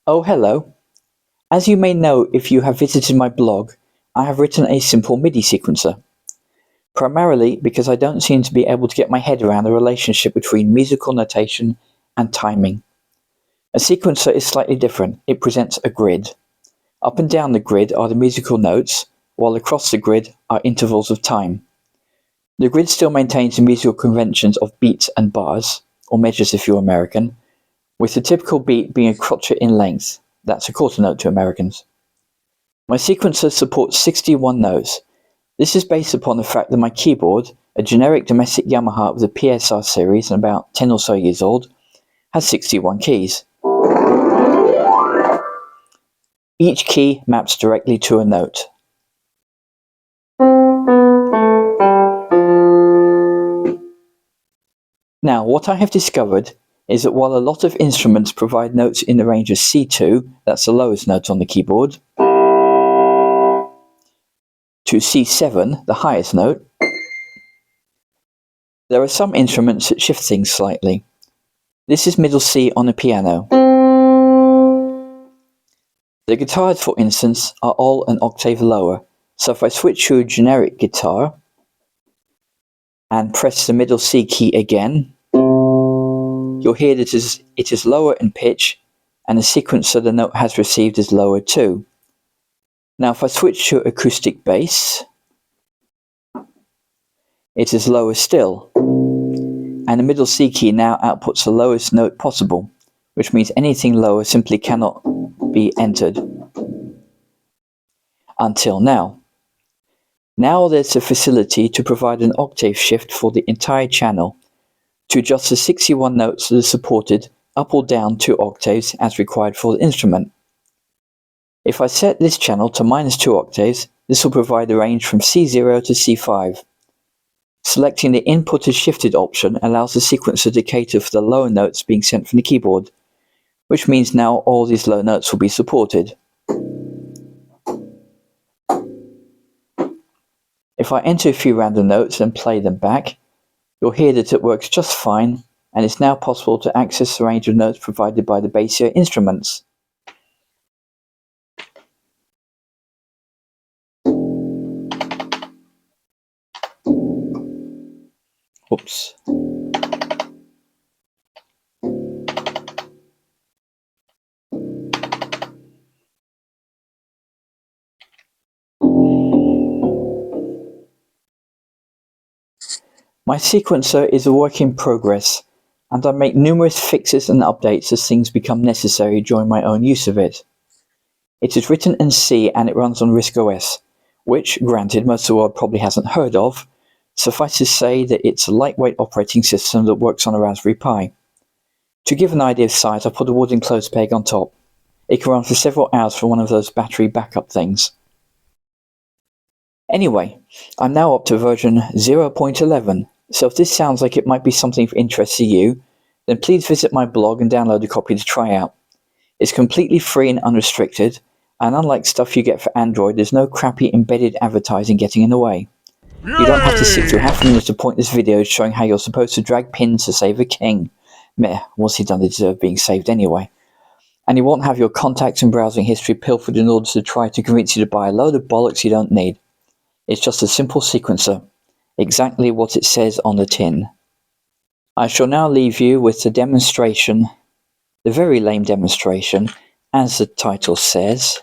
Oh, hello. As you may know if you have visited my blog, I have written a simple MIDI sequencer. Primarily because I don't seem to be able to get my head around the relationship between musical notation and timing. A sequencer is slightly different. It presents a grid. Up and down the grid are the musical notes, while across the grid are intervals of time. The grid still maintains the musical conventions of beats and bars, or measures if you're American, with the typical beat being a crotchet in length. That's a quarter note to Americans. My sequencer supports 61 notes. This is based upon the fact that my keyboard, a generic domestic Yamaha of the PSR series and about 10 or so years old, has 61 keys. Each key maps directly to a note. Now, what I have discovered is that while a lot of instruments provide notes in the range of C2, that's the lowest note on the keyboard, to C7, the highest note, there are some instruments that shift things slightly. This is middle C on a piano. The guitars, for instance, are all an octave lower, so if I switch to a generic guitar and press the middle C key again, you'll hear that it is lower in pitch, and the sequencer the note has received is lower too. Now if I switch to acoustic bass, it is lower still, and the middle C key now outputs the lowest note possible, which means anything lower simply cannot be entered. Until now. Now there's the facility to provide an octave shift for the entire channel, to adjust the 61 notes that are supported up or down 2 octaves as required for the instrument. If I set this channel to -2 octaves, this will provide a range from C0 to C5. Selecting the input as shifted option allows the sequencer to cater for the lower notes being sent from the keyboard, which means now all these low notes will be supported. If I enter a few random notes and play them back, you'll hear that it works just fine, and it's now possible to access the range of notes provided by the bassier instruments. Oops. My sequencer is a work in progress, and I make numerous fixes and updates as things become necessary during my own use of it. It is written in C and it runs on RISC OS, which, granted, most of the world probably hasn't heard of. Suffice to say that it's a lightweight operating system that works on a Raspberry Pi. To give an idea of size, I put a wooden clothes peg on top. It can run for several hours for one of those battery backup things. Anyway, I'm now up to version 0.11, so if this sounds like it might be something of interest to you, then please visit my blog and download a copy to try out. It's completely free and unrestricted, and unlike stuff you get for Android, there's no crappy embedded advertising getting in the way. You don't have to sit through half a minute of pointless videos showing how you're supposed to drag pins to save a king. Meh, what's he done to deserve being saved anyway? And you won't have your contacts and browsing history pilfered in order to try to convince you to buy a load of bollocks you don't need. It's just a simple sequencer, exactly what it says on the tin. I shall now leave you with the demonstration, the very lame demonstration, as the title says.